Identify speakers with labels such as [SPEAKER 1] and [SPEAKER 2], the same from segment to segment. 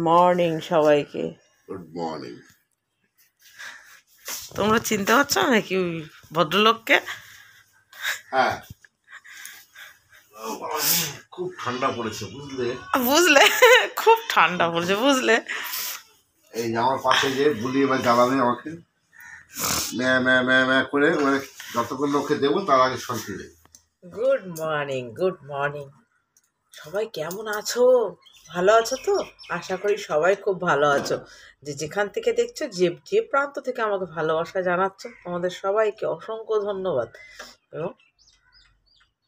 [SPEAKER 1] Morning সবাইকে।
[SPEAKER 2] Good morning.
[SPEAKER 1] তোমরা চিনতে পারছো নাকি ওই ভদ্রলোককে?
[SPEAKER 2] হ্যাঁ, খুব ঠান্ডা পড়েছে বুঝলে।
[SPEAKER 1] খুব ঠান্ডা পড়েছে বুঝলে।
[SPEAKER 2] এই যে আমার পাশে যে বুলি এবার জ্বালাবে আমাকে ম্যা ম্যা ম্যা ম্যা করে, মানে যতক্ষণ লোককে দেবো তার আগে শান্তি নেই।
[SPEAKER 1] গুড মর্নিং সবাই কেমন আছো? ভালো আছো তো? আশা করি সবাই খুব ভালো আছো। যেখান থেকে দেখছো, যে প্রান্ত থেকে আমাকে ভালোবাসা জানাচ্ছ, তোমাদের সবাইকে অসংখ্য ধন্যবাদ এবং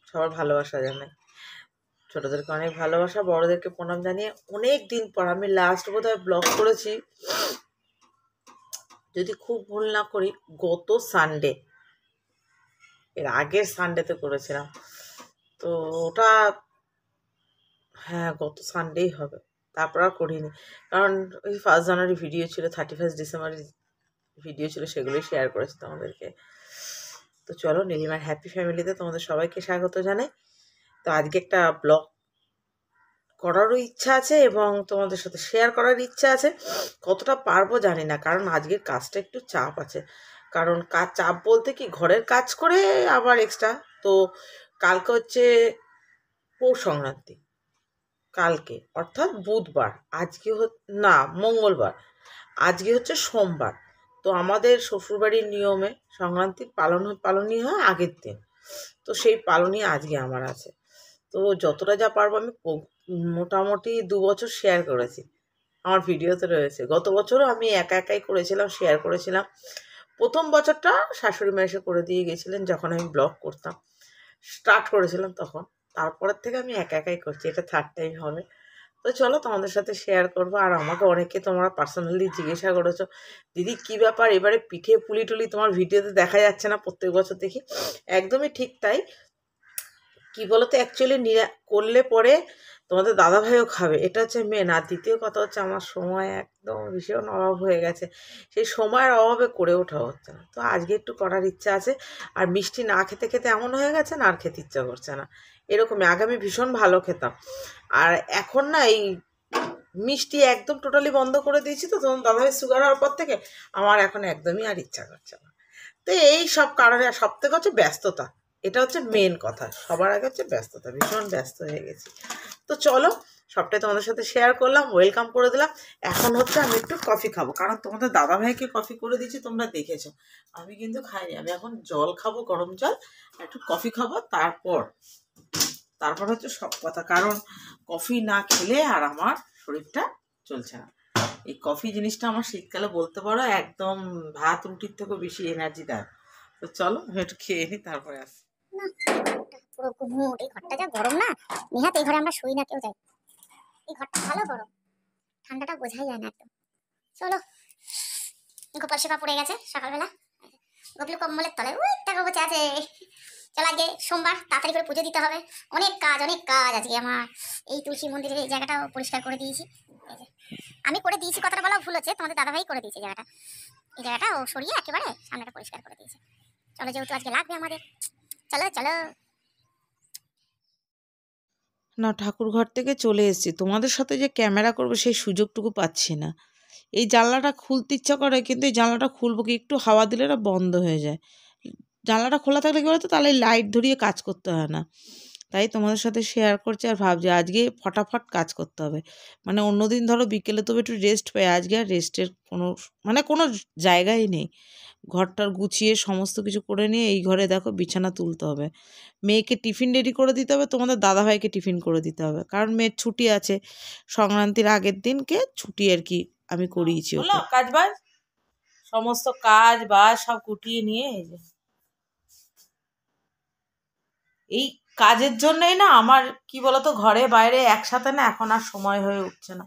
[SPEAKER 1] সবার ভালোবাসা জানাই। ছোটদেরকে অনেক ভালোবাসা, বড়দেরকে প্রণাম জানিয়ে অনেক দিন পর আমি লাস্ট বোধহয় ব্লগ করেছি, যদি খুব ভুল না করি গত সানডে, এর আগের সানডেতে করেছিলাম। তো ওটা হ্যাঁ গত সানডেই হবে, তারপর আর করিনি, কারণ ওই 1 জানুয়ারি ভিডিও ছিল, 31 ডিসেম্বরের ভিডিও ছিল, সেগুলোই শেয়ার করেছি তোমাদেরকে। তো চলো, নীলিমার হ্যাপি ফ্যামিলিতে তোমাদের সবাইকে স্বাগত জানাই। তো আজকে একটা ব্লগ করারও ইচ্ছা আছে এবং তোমাদের সাথে শেয়ার করার ইচ্ছা আছে। কতটা পারবো জানি না, কারণ আজকের কাজটা একটু চাপ আছে। কারণ চাপ বলতে কি, ঘরের কাজ করে আবার এক্সট্রা। তো কালকে হচ্ছে পৌষ সংক্রান্তি, কালকে অর্থাৎ বুধবার, আজকে না মঙ্গলবার, আজকে হচ্ছে সোমবার। তো আমাদের শ্বশুরবাড়ির নিয়মে সংক্রান্তির পালনই হয় আগের দিন। তো সেই পালনই আজকে আমার আছে। তো যতটা যা পারবো আমি মোটামুটি 2 বছর শেয়ার করেছি, আমার ভিডিওতে রয়েছে। গত বছরও আমি একা একাই করেছিলাম, শেয়ার করেছিলাম। প্রথম বছরটা শাশুড়ি মা এসে করে দিয়ে গেছিলেন যখন আমি ব্লগ করতাম, স্টার্ট করেছিলাম তখন। তারপরের থেকে আমি একা একাই করছি, এটা 3rd টাইম হবে। তো চলো তোমাদের সাথে শেয়ার করবো। আর আমাকে অনেকে তোমরা পার্সোনালি জিজ্ঞাসা করেছো, দিদি কী ব্যাপার এবারে পিঠে পুলি টুলি তোমার ভিডিওতে দেখা যাচ্ছে না, প্রত্যেক বছর দেখি। একদমই ঠিক তাই। কি বলতো, অ্যাকচুয়ালি করলে পরে তোমাদের দাদাভাইও খাবে, এটা হচ্ছে মেন। আর দ্বিতীয় কথা হচ্ছে, আমার সময় একদম ভীষণ অভাব হয়ে গেছে, সেই সময়ের অভাবে করে ওঠা হচ্ছে না। তো আজকে একটু করার ইচ্ছা আছে। আর মিষ্টি না খেতে খেতে এমন হয়ে গেছে না আর খেতে ইচ্ছা করছে না, এরকমই। আগে আমি ভীষণ ভালো খেতাম, আর এখন না এই মিষ্টি একদম টোটালি বন্ধ করে দিয়েছি। তো তখন দাদাভাই সুগার হওয়ার পর থেকে আমার এখন একদমই আর ইচ্ছা করছে না। তো এই সব কারণে, আর সব থেকে হচ্ছে ব্যস্ততা, এটা হচ্ছে মেন কথা। সবার আগে হচ্ছে ব্যস্ততা, ভীষণ ব্যস্ত হয়ে গেছি। তো চলো, সবটাই তোমাদের সাথে শেয়ার করলাম, ওয়েলকাম করে দিলাম। এখন হচ্ছে আমি একটু কফি খাবো, কারণ তোমাদের দাদাভাইকে কফি করে দিয়েছি, তোমরা দেখেছো। আমি কিন্তু খাইনি, আমি এখন জল খাবো, গরম জল, একটু কফি খাবো। তারপর হচ্ছে সব কথা, কারণ কফি না খেলে আর আমার শরীরটা চলছে না। এই কফি জিনিসটা আমার শীতকালে বলতে পারো একদম ভাত রুটির থেকেও বেশি এনার্জি দেয়। তো চলো আমি একটু খেয়ে নিই, তারপরে আসি।
[SPEAKER 3] পুরো ঘুমুট, এই ঘরটা যা গরম না নিহাত, এই ঘরে আমরা শুই না, কেউ যাই। এই ঘরটা ভালো গরম, ঠান্ডাটা বোঝাই যায় না একদম। চলো, গোপাল সেবা পড়ে গেছে সকালবেলা, গোপলু কম্বলের তলায় ওই টাকা বসে আছে। চলো, আজকে সোমবার, তাড়াতাড়ি করে পুজো দিতে হবে। অনেক কাজ আজকে আমার। এই তুলসী মন্দিরের এই জায়গাটাও পরিষ্কার করে দিয়েছি। আমি করে দিয়েছি, কথাটা বলা ভুল হচ্ছে, তোমাদের দাদাভাই করে দিয়েছে জায়গাটা। এই জায়গাটা ও সরিয়ে একেবারে সামনেটা পরিষ্কার করে দিয়েছে। চলো, যেহেতু আজকে লাগবে আমাদের, চলো চলো।
[SPEAKER 1] না, ঠাকুর ঘর থেকে চলে এসেছি, তোমাদের সাথে যে ক্যামেরা করবো সেই সুযোগটুকু পাচ্ছি না। এই জানলাটা খুলতে ইচ্ছা করে, কিন্তু এই জানলাটা খুলবো কি, একটু হাওয়া দিলে না বন্ধ হয়ে যায়। জানলাটা খোলা থাকলে কি বলতো, তাহলে লাইট ধরিয়ে কাজ করতে হয় না। তাই তোমাদের সাথে শেয়ার করছি, আর ভাবছি আজকে ফটাফট কাজ করতে হবে। মানে অন্যদিন ধরো বিকেলে তবে একটু রেস্ট পাই, আজকে আর রেস্টের কোনো জায়গাই নেই। ঘরটার গুছিয়ে সমস্ত কিছু করে নিয়ে এই ঘরে দেখো বিছানা তুলতে হবে, মেয়েকে টিফিন রেডি করে দিতে হবে, তোমাদের দাদাভাইকে টিফিন করে দিতে হবে, কারণ মেয়ের ছুটি আছে সংক্রান্তির আগের দিনকে ছুটি আর কি, আমি করিয়েছি ওকে। কাজ বাজ সমস্ত কাজ বাজ সব গুটিয়ে নিয়ে এই কাজের জন্যই না আমার কি বলতো, ঘরে বাইরে একসাথে না এখন আর সময় হয়ে উঠছে না।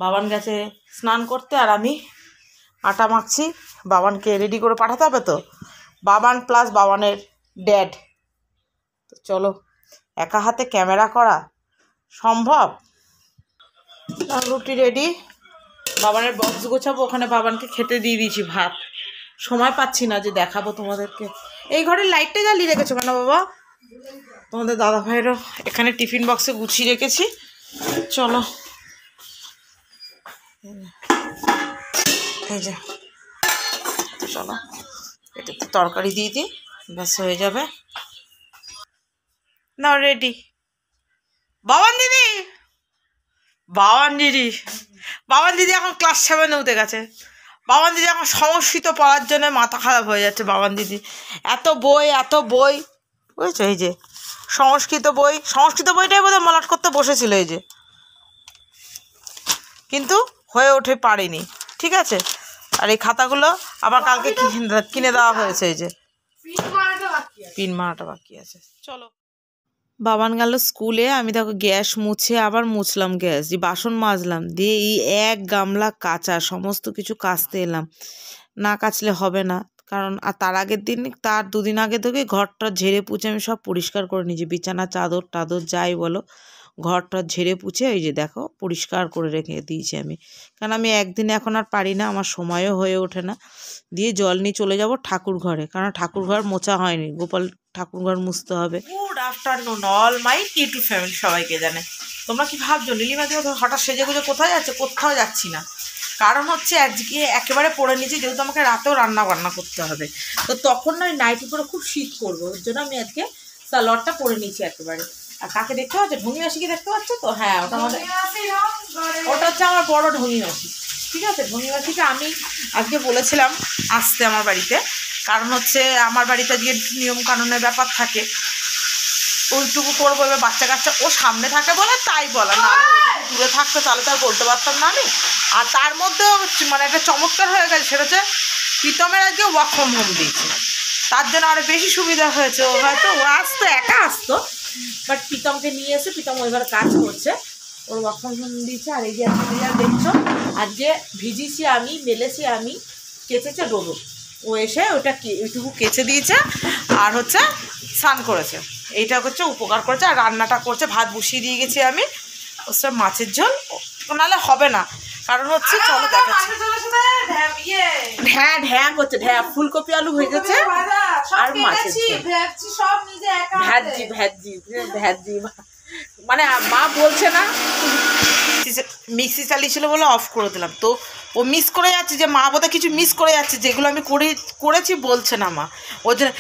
[SPEAKER 1] বাবান গেছে স্নান করতে, আর আমি আটা মাখছি, বাবানকে রেডি করে পাঠাতে হবে। তো বাবান প্লাস বাবানের ড্যাড। তো চলো, একা হাতে ক্যামেরা করা সম্ভব? রুটি রেডি, বাবানের বক্স গোছাবো, ওখানে বাবানকে খেতে দিয়ে দিয়েছি ভাত। সময় পাচ্ছি না যে দেখাবো তোমাদেরকে। এই ঘরের লাইটটা জ্বালিয়ে রেখেছো কেন বাবা? তোমাদের দাদা ভাইয়েরও এখানে টিফিন বক্সে গুছিয়ে রেখেছি, চলো এই যে চলো এটাতে তরকারি দিয়ে দিই, ব্যাস হয়ে যাবে। না রেডি। বাবান দিদি, বাবান দিদি, বাবান দিদি এখন ক্লাস 7-এ উঠে গেছে। বাবান দিদি এখন সংস্কৃত পড়ার জন্য মাথা খারাপ হয়ে যাচ্ছে। বাবান দিদি এত বই বুঝেছো, এই যে সংস্কৃত বইটাই বোধহয় মলাট করতে বসেছিল এই যে, কিন্তু হয়ে ওঠে পারেনি, ঠিক আছে। আর এই খাতাগুলো আবার কালকে কিনে দেওয়া হয়েছে, এই যে পিন মারাটা বাকি আছে। চলো বাবান গেল স্কুলে, আমি দেখো গ্যাস মুছে আবার মুছলাম, গ্যাস দিয়ে বাসন মাজলাম, দিয়ে এই এক গামলা কাঁচা সমস্ত কিছু কাচতে এলাম। না কাচলে হবে না, কারণ আর তার 2 দিন আগে থেকে ঘরটা ঝেড়ে পুছে আমি সব পরিষ্কার করে নিয়েছি, বিছানা চাদর টাদর যাই বলো ঘরটা ঝেড়ে পুছে এই যে দেখো পরিষ্কার করে রেখে দিয়েছি আমি, কারণ আমি একদিনে এখন আর পারি না, আমার সময়ও হয়ে ওঠে না। দিয়ে জল নিয়ে চলে যাব ঠাকুর ঘরে, কারণ ঠাকুর ঘর মোছা হয়নি, গোপাল ঠাকুর ঘর মুছতে হবে। Good afternoon all my YouTube family, সবাইকে জানে। তোমরা কি ভাবছো নীলিমা দি হঠাৎ সেজে গুজে কোথায় যাচ্ছে? কোথাও যাচ্ছি না, কারণ হচ্ছে আজকে একেবারে পরে নিয়েছি, যেহেতু আমাকে রাতেও রান্না বান্না করতে হবে, তো তখন না ওই নাইটি পরে খুব শীত করবো, ওর জন্য আমি আজকে সালোয়ারটা পরে নিয়েছি একেবারে। আর কাকে দেখতে পাচ্ছ? ঢঙি মাসিকে দেখতে পাচ্ছ তো? হ্যাঁ, ওটা আমাদের, ওটা হচ্ছে আমার বড় ঢঙি মাসি, ঠিক আছে। ঢঙি মাসিকে আমি আজকে বলেছিলাম আসতে আমার বাড়িতে, কারণ হচ্ছে আমার বাড়িতে আজকে নিয়ম কানুনের ব্যাপার থাকে, ওইটুকু করবো। এবার বাচ্চা কাচ্চা ও সামনে থাকে বলে তাই বলা, না দূরে থাকতো তাহলে তো আর বলতে পারতাম না আমি। আর তার মধ্যেও মানে একটা চমৎকার হয়ে গেছে, সেটা হচ্ছে প্রীতমের আজকে ওয়ার্ক ফ্রম হোম দিয়েছে, তার জন্য আরও বেশি সুবিধা হয়েছে। ও হয়তো ও আসতো, একা আসতো, বাট প্রীতমকে নিয়ে এসে প্রীতম ওইবার কাজ করছে, ওর ওয়ার্ক ফ্রম হোম দিয়েছে। আর এই যে দেখছো আজকে ভিজিয়েছি আমি, মেলেছি আমি, কেচেছে ডোডো, ও এসে ওইটা ওইটুকু কেচে দিয়েছে, আর হচ্ছে স্নান করেছে, এইটা হচ্ছে উপকার করেছে। আর রান্নাটা করছে, ভাত বসিয়ে দিয়ে গেছি আমি, ওসব মাছের ঝোল, নাহলে হবে না, কারণ হচ্ছে চলো দেখাচ্ছি। ঢ্যাঁ করছে, ফুলকপি আলু হয়ে গেছে, আর মাছের ভ্যাজি মানে মা বলছে না, মিক্সি চালিয়েছিল বলে অফ করে দিলাম, তো ও মিস করে যাচ্ছে যে মা বোধহয় কিছু মিস করে যাচ্ছে, যেগুলো আমি করেছি বলছে না মা, ওই জন্য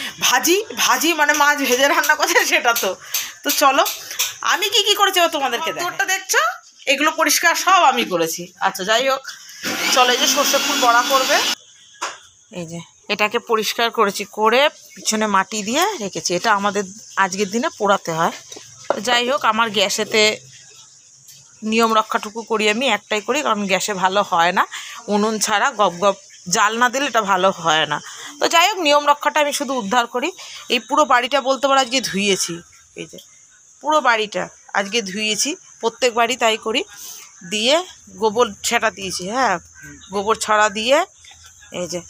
[SPEAKER 1] ভাজি মানে মাছ ভেজে রান্না করছে সেটা। তো চলো আমি কি করেছি তোমাদেরকে তোরটা দেখছো, এগুলো পরিষ্কার সব আমি করেছি। আচ্ছা যাই হোক, চলো এই যে সর্ষে ফুল বড়া করবে, এই যে এটাকে পরিষ্কার করেছি, করে পিছনে মাটি দিয়ে রেখেছি, এটা আমাদের আজকের দিনে পোড়াতে হয়। যাই হোক, আমার গ্যাসেতে নিয়ম রক্ষাটুকু করি আমি, একটাই করি, কারণ গ্যাসে ভালো হয় না, উনুন ছাড়া গপ জাল না দিলে এটা ভালো হয় না। তো যাই হোক, নিয়ম রক্ষাটা আমি শুধু উদ্ধার করি। এই পুরো বাড়িটা বলতে পারো আজকে ধুয়েছি, এই যে পুরো বাড়িটা আজকে ধুয়েছি, প্রত্যেক বাড়ি তাই করি। দিয়ে গোবর ছেটা দিয়েছি, হ্যাঁ গোবর ছড়া দিয়ে, এই যে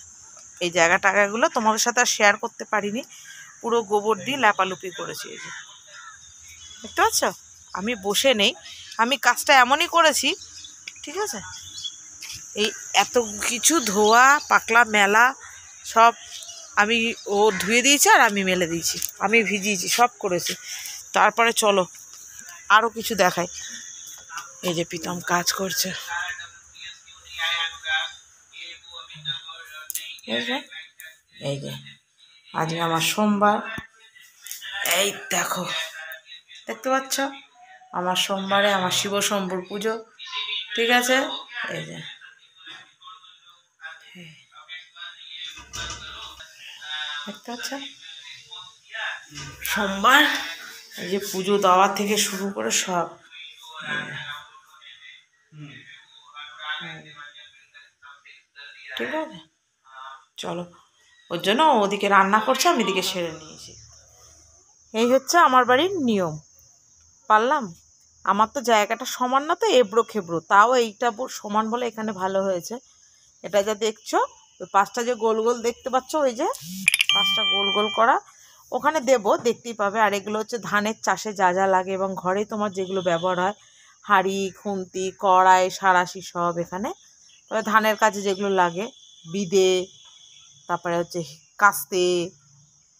[SPEAKER 1] এই টাকাগুলো তোমাদের সাথে আর শেয়ার করতে পারিনি, পুরো গোবর দিয়ে ল্যাপালুপি করেছি। এই যে দেখতে পাচ্ছ, আমি বসে নেই, আমি কাজটা এমনই করেছি, ঠিক আছে। এই এত কিছু ধোয়া পাকলা মেলা সব আমি, ও ধুয়ে দিয়েছে আর আমি মেলে দিয়েছি, আমি ভিজিয়েছি, সব করেছি। তারপরে চলো আরও কিছু দেখাই। এই যে প্রীতম কাজ করছে, এই যে আজকে আমার সোমবার, এই দেখো দেখতে পাচ্ছ আমার সোমবারে আমার শিব শম্ভুর পুজো, ঠিক আছে। এই যে দেখতে পাচ্ছ সোমবার, এই যে পুজো দেওয়া থেকে শুরু করে সব, ঠিক আছে। চলো, ওর জন্য ওদিকে রান্না করছে, আমি এদিকে সেরে নিয়েছি। এই হচ্ছে আমার বাড়ির নিয়ম, পারলাম। আমার তো জায়গাটা সমান না, তো এবড়ো খেবড়ো, তাও এইটা সমান বলে এখানে ভালো হয়েছে। এটা যা দেখছো, ওই 5টা যে গোল গোল দেখতে পাচ্ছ, ওই যে 5টা গোল গোল করা, ওখানে দেবো, দেখতেই পাবে। আর এগুলো হচ্ছে ধানের চাষে যা যা লাগে, এবং ঘরে তোমার যেগুলো ব্যবহার হয়, হাঁড়ি খুন্তি কড়াই সাঁড়াশি সব এখানে। তবে ধানের কাজে যেগুলো লাগে, বিদে, তারপরে হচ্ছে কাস্তে,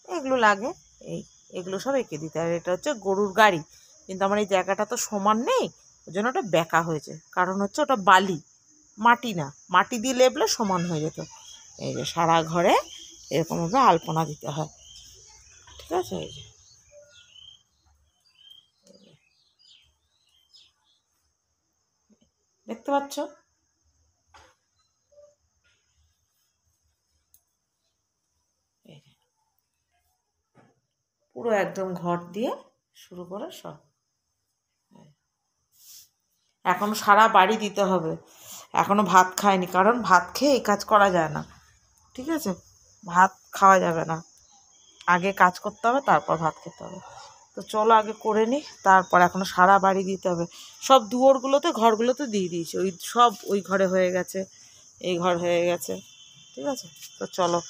[SPEAKER 1] এগুলো লাগে, এগুলো সব এঁকে দিতে। আর এটা হচ্ছে গরুর গাড়ি, কিন্তু আমার এই জায়গাটা তো সমান নেই, ওই জন্য ওটা বেঁকা হয়েছে, কারণ হচ্ছে ওটা বালি, মাটি না, মাটি দিয়ে লেপলে সমান হয়ে যেত। এই যে সারা ঘরে এরকমভাবে আলপনা দিতে হয়, ঠিক আছে? এই যে দেখতে পাচ্ছ? পুরো একদম ঘর দিয়ে শুরু করে সব। এখনো সারা বাড়ি দিতে হবে, এখনো ভাত খায়নি, কারণ ভাত খেয়ে এই কাজ করা যায় না, ঠিক আছে? ভাত খাওয়া যাবে না, আগে কাজ করতে হবে তারপর ভাত খেতে হবে। তো চলো আগে করে নিই, তারপর এখনো সারা বাড়ি দিতে হবে। সব দুয়ারগুলোতে ঘরগুলোতে দিয়ে দিয়েছি, ওই সব ওই ঘরে হয়ে গেছে, এই ঘর হয়ে গেছে, ঠিক আছে? তো চলো,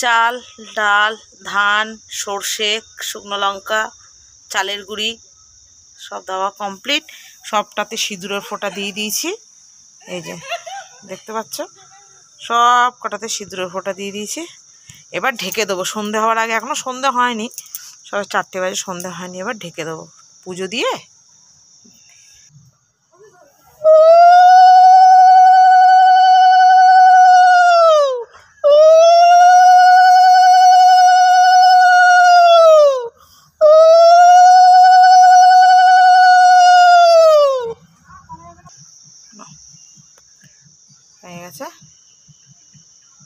[SPEAKER 1] চাল, ডাল, ধান, সর্ষে, শুকনো লঙ্কা, চালের গুঁড়ি সব দেওয়া কমপ্লিট। সবটাতে সিঁদুরের ফোঁটা দিয়ে দিয়েছি, এই যে দেখতে পাচ্ছ, সব কটাতে সিঁদুরের ফোঁটা দিয়ে দিয়েছি। এবার ঢেকে দেবো সন্ধে হওয়ার আগে, এখনও সন্ধে হয়নি, সব 4টে বাজে, সন্ধে হয়নি, এবার ঢেকে দেবো পুজো দিয়ে। হয়ে গেছে,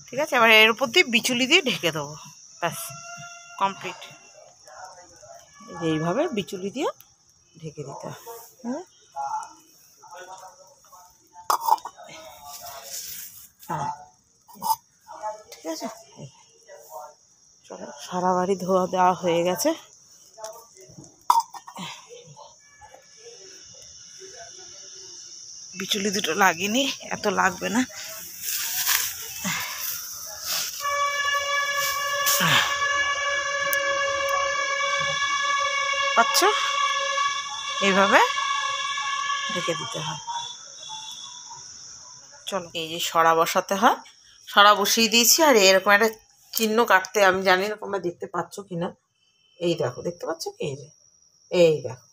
[SPEAKER 1] ঠিক আছে? এবার এর উপর দিয়ে বিচুলি দিয়ে ঢেকে দেবো, ব্যাস কমপ্লিট। এইভাবে বিচুলি দিয়ে ঢেকে দিতে হয়। হ্যাঁ, ঠিক আছে? চলো, সারা বাড়ি ধোয়া দেওয়া হয়ে গেছে। বিচুলি দুটো লাগিনি, এত লাগবে না। পাচ্ছ? এইভাবে ঢেকে দিতে হয়। চলো, এই যে সরা বসাতে হয়, সরা বসিয়ে দিয়েছি। আর এরকম একটা চিহ্ন কাটতে, আমি জানি না তোমরা দেখতে পাচ্ছ কি না, এই দেখো, দেখতে পাচ্ছ কি? এই যে, এই দেখো,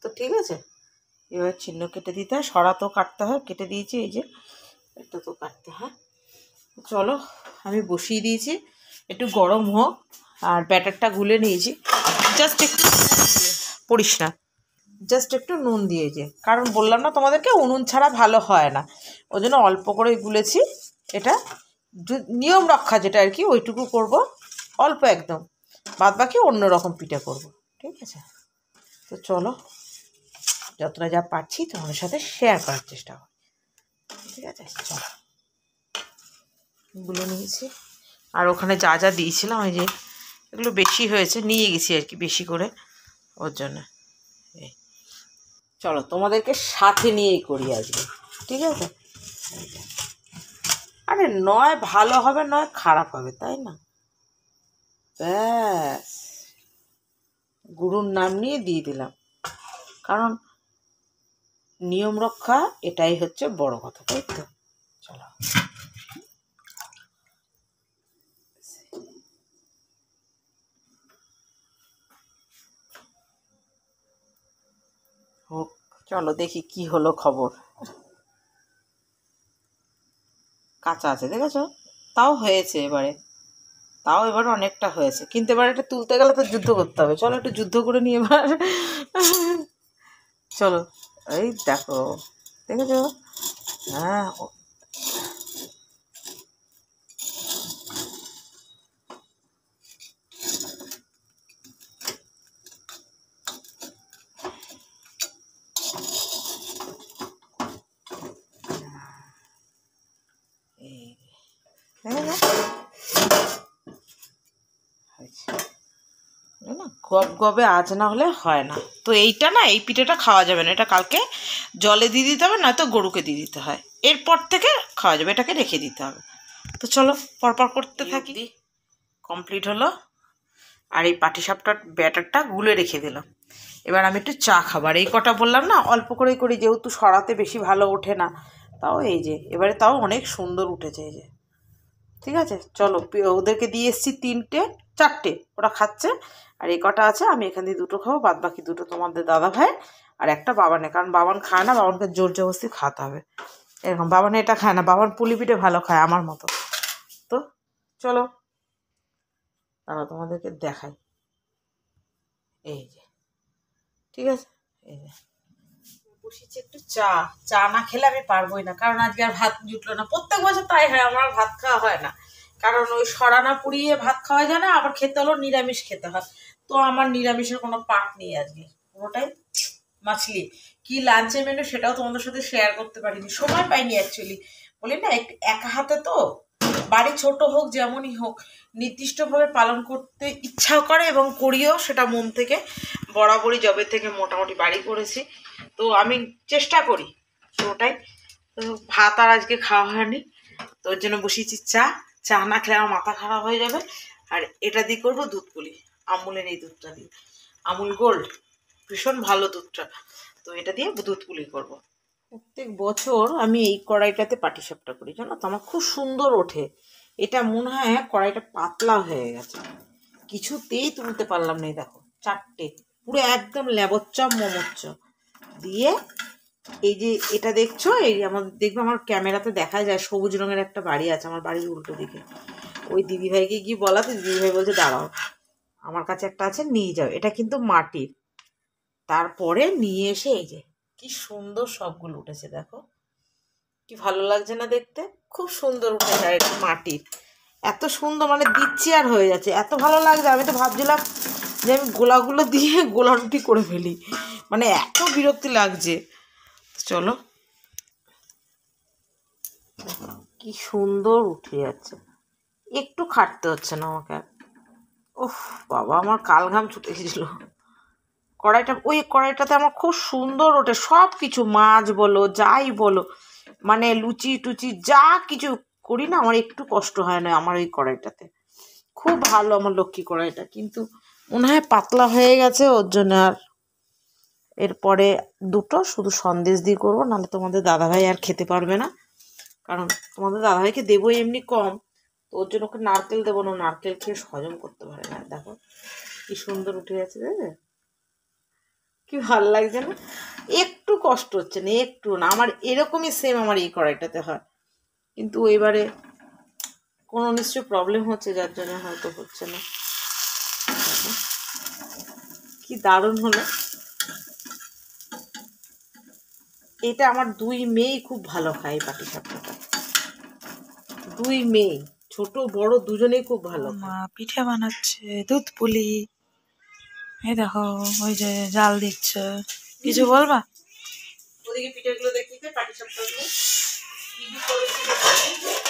[SPEAKER 1] তো ঠিক আছে? এবার চিহ্ন কেটে দিতে হয়, সরা তো কাটতে হয়, কেটে দিয়েছি, এই যে একটা তো কাটতে হয়। চলো, আমি বসিয়ে দিয়েছি, একটু গরম হোক। আর ব্যাটারটা গুলে নিয়েছি, জাস্ট একটু পড়িস না, জাস্ট একটু নুন দিয়েছে, কারণ বললাম না তোমাদেরকে উনুন ছাড়া ভালো হয় না, ওই জন্য অল্প করে গুলেছি। এটা নিয়ম রক্ষা যেটা আর কি, ওইটুকু করব অল্প একদম, বাদ বাকি অন্যরকম পিঠে করব, ঠিক আছে? তো চলো, যতটা যা পারছি তোমাদের সাথে শেয়ার করার চেষ্টা করি, ঠিক আছে? চলো, গুলো নিয়েছি। আর ওখানে যা যা দিয়েছিলাম, ওই যে এগুলো বেশি হয়েছে, নিয়ে গেছি আর কি বেশি করে, ওর জন্য। চলো, তোমাদেরকে সাথে নিয়েই করি আজকে, ঠিক আছে? আরে নয় ভালো হবে, নয় খারাপ হবে, তাই না? ব্যাস, গুরুর নাম নিয়ে দিয়ে দিলাম, কারণ নিয়ম রক্ষা এটাই হচ্ছে বড় কথা, তাই তো? চলো, হোক, চলো দেখি কি হলো খবর। কাঁচা আছে, দেখেছো? তাও হয়েছে এবারে, তাও এবার অনেকটা হয়েছে, কিন্তু এবার এটা তুলতে গেলে তো যুদ্ধ করতে হবে। চলো একটু যুদ্ধ করে নিই এবার। চলো, এই দেখো, দেখেছো? হ্যাঁ, গব গবে আজ না হলে হয় না। তো এইটা না, এই পিঠেটা খাওয়া যাবে না, এটা কালকে জলে দিয়ে দিতে হবে, নয়তো গরুকে দিয়ে দিতে হয়, এরপর থেকে খাওয়া যাবে, এটাকে রেখে দিতে হবে। তো চলো পরপর করতে থাকি। কমপ্লিট হলো, আর এই পাটিসাপটার ব্যাটারটা গুলে রেখে দিলাম। এবার আমি একটু চা খাবার, এই কটা বললাম না অল্প করেই করি, যেহেতু সরাতে বেশি ভালো ওঠে না, তাও এই যে এবারে তাও অনেক সুন্দর উঠেছে, এই যে, ঠিক আছে? চলো, ওদেরকে দিয়ে এসছি 3টে 4টে, ওরা খাচ্ছে, আর এই কটা আছে, আমি এখান দিয়ে 2টো খাবো, বাদ বাকি 2টো তোমাদের দাদা ভাই আর একটা বাবানে, কারণ বাবান খায় না, বাবানকে জোর জবরদস্তি খাওয়াতে হবে এরকম। বাবান এটা খায় না, বাবান পুলি পিঠে ভালো খায় আমার মতো। তো চলো তারা তোমাদেরকে দেখাই, এই যে ঠিক আছে, এই যে বসেছি একটু চা। চা না খেলে আমি পারবোই না, কারণ আজকে আর ভাত জুটলো না। প্রত্যেক বছর তাই হয়, আমার আর ভাত খাওয়া হয় না, কারণ ওই সরানা পুড়িয়ে ভাত খাওয়া যায় না, আবার খেতে হলো নিরামিষ খেতে হয়। তো আমার নিরামিষের কোনো পাট নেই আজকে, পুরোটাই মাছলি। কি লাঞ্চে মেনু সেটাও তোমাদের সাথে শেয়ার করতে পারিনি, সময় পাইনি অ্যাকচুয়ালি। বলি না একা হাতে তো, বাড়ি ছোট হোক যেমনই হোক নির্দিষ্টভাবে পালন করতে ইচ্ছাও করে এবং করিও সেটা মন থেকে। বরাবরই জবে থেকে মোটামুটি বাড়ি করেছি, তো আমি চেষ্টা করি পুরোটাই। তো ভাত আর আজকে খাওয়া হয়নি, তো ওর জন্য বসিয়েছি চা। চা না খেলে আমার মাথা খারাপ হয়ে যাবে। আর এটা দিয়ে করবো দুধ পুলি, আমুলের এই দুধটা দিয়ে, আমুল গোল্ড, ভীষণ ভালো দুধটা। তো এটা দিয়ে দুধ পুলি করবো। প্রত্যেক বছর আমি এই কড়াইটাতে পাটিসাপটা করি, জানো তো, আমার খুব সুন্দর ওঠে। এটা মনে হয় কড়াইটা পাতলা হয়ে গেছে, কিছুতেই তুলতে পারলাম না। দেখো 4টে পুরো একদম লেবচ্চম মোমোচ্চ দিয়ে। এই যে এটা দেখছো, এই আমাদের দেখবে আমার ক্যামেরাতে দেখা যায় সবুজ রঙের একটা বাড়ি আছে আমার বাড়ির উল্টো দিকে। ওই দিদিভাইকে গিয়ে বলাতে দিদিভাই বলছে দাঁড়াও, আমার কাছে একটা আছে নিয়ে যাও। এটা কিন্তু মাটির। তারপরে নিয়ে এসে এই যে কি সুন্দর সবগুলো উঠেছে, দেখো কি ভালো লাগছে না দেখতে, খুব সুন্দর উঠেছে। আর এটা মাটির, এত সুন্দর, মানে দিচ্ছি আর হয়ে যাচ্ছে, এত ভালো লাগছে। আমি তো ভাবছিলাম যে আমি গোলাগুলো দিয়ে গোলা রুটি করে ফেলি, মানে এত বিরক্তি লাগছে। চলো, কি সুন্দর উঠে যাচ্ছে, একটু খাটতে হচ্ছে না আমাকে। ওহ বাবা, আমার কাল ঘাম ছুটে গেছিল। কড়াইটা, ওই কড়াইটাতে আমার খুব সুন্দর ওঠে সব কিছু, মাছ বলো যাই বলো, মানে লুচি টুচি যা কিছু করি না, আমার একটু কষ্ট হয় না আমার ওই কড়াইটাতে। খুব ভালো আমার লক্ষ্মী কড়াইটা, কিন্তু মনে হয় পাতলা হয়ে গেছে, ওর জন্য। আর এরপরে 2টো শুধু সন্দেশ দিয়ে করবো, নাহলে তোমাদের দাদাভাই আর খেতে পারবে না, কারণ তোমাদের দাদাভাইকে দেবো এমনি কম, তো ওর জন্য ওকে নারকেল দেবো না, নারকেল খেয়ে হজম করতে পারে না। দেখো কি সুন্দর উঠে গেছে, কি ভালো লাগছে না, একটু কষ্ট হচ্ছে না, একটু না। আমার এরকমই সেম আমার এই কড়াইটাতে হয়, কিন্তু এবারে কোনো নিশ্চয়ই প্রবলেম হচ্ছে যার জন্য হয়তো হচ্ছে না। কি দারুণ হলো এটা। আমার 2 মেয়েই খুব ভালো খায় এই পাটিসাপটাটা, 2 মেয়ে, ছোট বড় দুজনেই খুব ভালো।
[SPEAKER 4] মা পিঠে বানাচ্ছে, দুধ পুলি। এই দেখো ওই যে জাল দিচ্ছে, কিছু বলবা?
[SPEAKER 1] ওদিকে পিঠেগুলো দেখিতে, পাটিসাপটাগুলো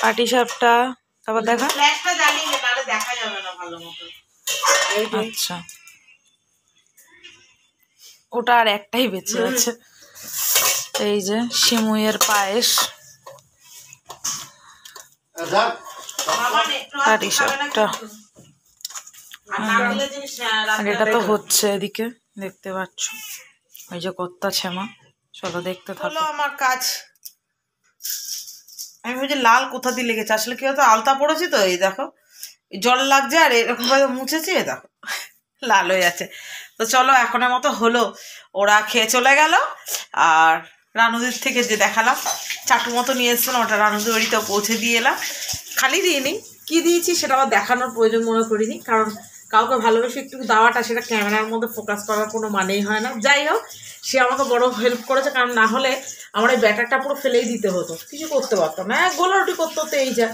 [SPEAKER 4] পাটিসাপটা, তারপর দেখা।
[SPEAKER 1] ফ্ল্যাশটা জ্বালিয়ে নে, নাহলে দেখা যাবে না ভালো মতো।
[SPEAKER 4] আচ্ছা, ওটা আর একটাই বেঁচে আছে। এই যে সিমুইয়ের পায়েস, পাটিসাপটা, আর এটা তো হচ্ছে এদিকে দেখতে পাচ্ছ, ওই যে কর্তা ছেমা। চলো দেখতে থাকো।
[SPEAKER 1] আমার কাজ, আমি ভাবছি লাল কোথা দিয়ে লেগেছে, আসলে কি হতো আলতা পড়েছি তো, এই দেখো জল লাগছে আর এরকম ভাবে মুছেছি, এ দেখো লাল হয়ে যাচ্ছে। তো চলো এখনের মতো হলো, ওরা খেয়ে চলে গেল। আর রানুদির থেকে যে দেখালাম চাটু মতো নিয়ে এসছো না, ওটা রানুদির বাড়িতেও পৌঁছে দিয়ে এলাম। খালি দিইনি, কি দিয়েছি সেটা আমার দেখানোর প্রয়োজন মনে করিনি, কারণ কাউকে ভালোবেসে একটু দেওয়াটা সেটা ক্যামেরার মধ্যে ফোকাস করার কোনো মানেই হয় না। যাই হোক, সে আমাকে বড় হেল্প করেছে, কারণ না হলে আমার এই ব্যাটারটা পুরো ফেলেই দিতে হতো, কিছু করতে পারতাম না, গোলা রুটি করতে হতো এই যা।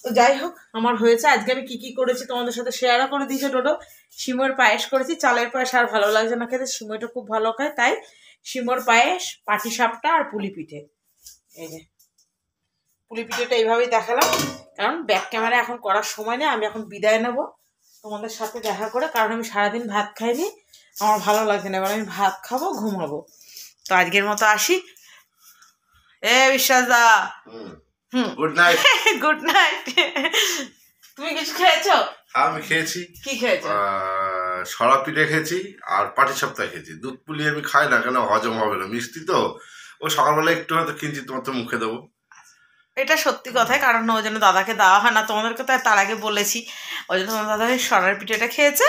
[SPEAKER 1] তো যাই হোক, আমার হয়েছে। আজকে আমি কি কি করেছি তোমাদের সাথে শেয়ারও করে দিয়েছে ডোডো। সিমইয়ের পায়েস করেছি, চালের পায়েস আর ভালো লাগছে না খেতে, সিমইটা খুব ভালো খায়, তাই সিমইয়ের পায়েস, পাটিসাপটা আর পুলি পিঠে। এই যে পুলি পিঠেটা এইভাবেই দেখালাম, কারণ ব্যাক ক্যামেরা এখন করার সময় নেই, আমি এখন বিদায় নেব তোমাদের সাথে দেখা করে, কারণ আমি সারাদিন ভাত খাইনি, আমার ভালো লাগছে না, এবার আমি ভাত খাবো, ঘুমাবো। তো আজকের মতো আসি। বিশ্বাস দা,
[SPEAKER 2] গুড নাইট।
[SPEAKER 1] Good night. তুমি কিছু খেয়েছো?
[SPEAKER 2] আমি খেয়েছি।
[SPEAKER 1] কি খেয়েছো?
[SPEAKER 2] সরা পিঠে খেয়েছি আর পাটিসাপটা খেয়েছি। দুধ পুলি আমি খাই না, কেন হজম হবে না, মিষ্টি তো। ও সকালবেলা একটু হয়তো কিঞ্চিত মাত্র মুখে দেবো,
[SPEAKER 1] এটা সত্যি কথাই, কারণ ওই জন্য দাদাকে দেওয়া হয় না, তোমাদেরকে তো তার আগে বলেছি। ওই জন্য তোমার দাদা সরার পিঠেটা খেয়েছে,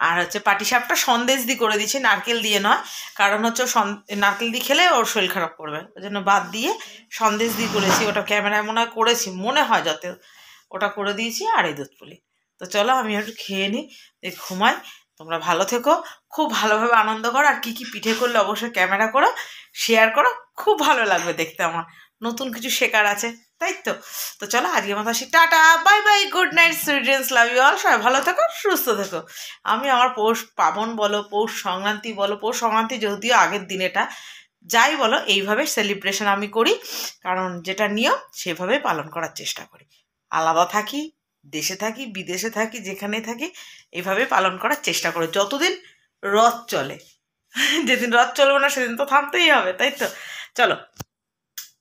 [SPEAKER 1] আর হচ্ছে পাটিসাপটা সন্দেশ দিয়ে করে দিয়েছি, নারকেল দিয়ে নয়। কারণ হচ্ছে নারকেল দিয়ে খেলে ওর শরীর খারাপ করবে, ওই জন্য বাদ দিয়ে সন্দেশ দিয়ে করেছি। ওটা ক্যামেরায় মনে হয় করেছি, মনে হয় যত, ওটা করে দিয়েছি। আর এই দুধ পুলি। তো চলো আমি একটু খেয়ে নিই, ঘুমাই। তোমরা ভালো থেকো, খুব ভালোভাবে আনন্দ করো। আর কী কী পিঠে করলে অবশ্যই ক্যামেরা করো, শেয়ার করো, খুব ভালো লাগবে দেখতে। আমার নতুন কিছু শেখার আছে, তাই তো। তো চলো আজকে মতো আসি, টাটা, bye bye, good night, sweet dreams, love you all. সবাই ভালো থেকো, সুস্থ থেকো। আমি আমার পৌষ পাবন বলো, পৌষ সংক্রান্তি বলো, পৌষ সংক্রান্তি যদিও আগের দিন, এটা যাই বলো, এইভাবে সেলিব্রেশন আমি করি, কারণ যেটা নিয়ম সেভাবেই পালন করার চেষ্টা করি। আলাদা থাকি, দেশে থাকি, বিদেশে থাকি, যেখানে থাকি, এইভাবে পালন করার চেষ্টা করি যতদিন রথ চলে। যেদিন রথ চলবে না সেদিন তো থামতেই হবে, তাই তো। চলো,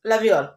[SPEAKER 1] লাভ ইউ অল।